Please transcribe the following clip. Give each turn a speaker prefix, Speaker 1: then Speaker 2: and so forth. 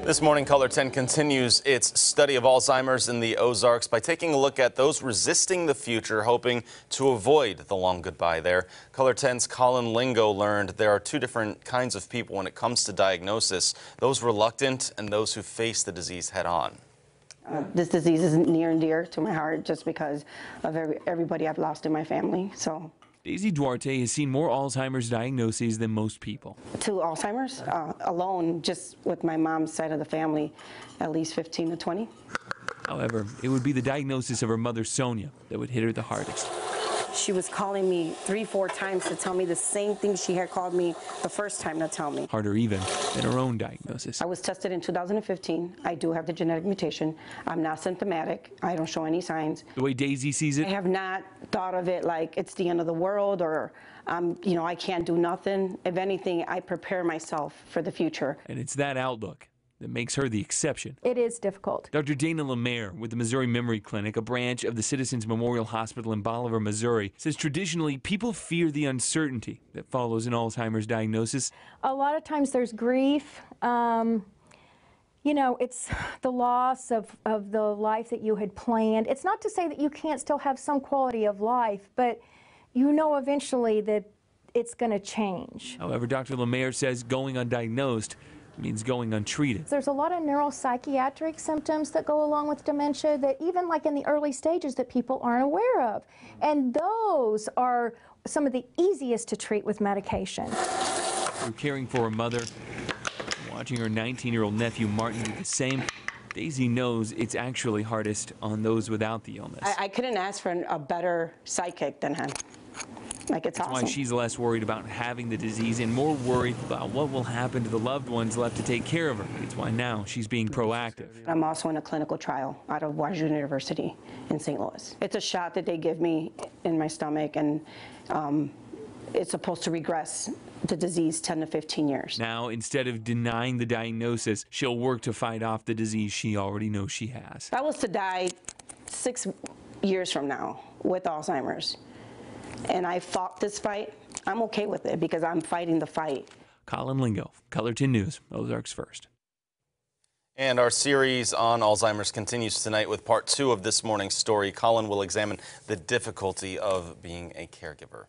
Speaker 1: This morning, Color 10 continues its study of Alzheimer's in the Ozarks by taking a look at those resisting the future, hoping to avoid the long goodbye there. Color 10's Colin Lingo learned there are two different kinds of people when it comes to diagnosis, those reluctant and those who face the disease head on.
Speaker 2: This disease is near and dear to my heart just because of everybody I've lost in my family. So.
Speaker 3: Daisy Duarte has seen more Alzheimer's diagnoses than most people.
Speaker 2: To Alzheimer's alone, just with my mom's side of the family, at least 15 to 20.
Speaker 3: However, it would be the diagnosis of her mother, Sonia, that would hit her the hardest.
Speaker 2: She was calling me 3-4 times to tell me the same thing she had called me the first time to tell me.
Speaker 3: Harder even than her own diagnosis.
Speaker 2: I was tested in 2015. I do have the genetic mutation. I'm not symptomatic. I don't show any signs.
Speaker 3: The way Daisy sees it,
Speaker 2: I have not thought of it like it's the end of the world or I can't do nothing. If anything, I prepare myself for the future.
Speaker 3: And it's that outlook that makes her the exception.
Speaker 4: It is difficult.
Speaker 3: Dr. Dana Lemaire with the Missouri Memory Clinic, a branch of the Citizens Memorial Hospital in Bolivar, Missouri, says traditionally people fear the uncertainty that follows an Alzheimer's diagnosis.
Speaker 4: A lot of times there's grief. It's the loss of the life that you had planned. It's not to say that you can't still have some quality of life, but eventually that it's going to change.
Speaker 3: However, Dr. Lemaire says going undiagnosed means going untreated.
Speaker 4: There's a lot of neuropsychiatric symptoms that go along with dementia that even like in the early stages that people aren't aware of. And those are some of the easiest to treat with medication.
Speaker 3: Through caring for her mother, watching her 19-year-old nephew Martin do the same, Daisy knows it's actually hardest on those without the illness.
Speaker 2: I couldn't ask for a better psychic than him. It's awesome.
Speaker 3: That's why she's less worried about having the disease and more worried about what will happen to the loved ones left to take care of her. It's why now she's being proactive.
Speaker 2: I'm also in a clinical trial out of Washington University in St. Louis. It's a shot that they give me in my stomach, and it's supposed to regress the disease 10 to 15 years.
Speaker 3: Now, instead of denying the diagnosis, she'll work to fight off the disease she already knows she has.
Speaker 2: If I was to die 6 years from now with Alzheimer's, and I fought this fight, I'm okay with it because I'm fighting the fight.
Speaker 3: Colin Lingo, Color 10 News, Ozarks First.
Speaker 1: And our series on Alzheimer's continues tonight with part 2 of this morning's story. Colin will examine the difficulty of being a caregiver.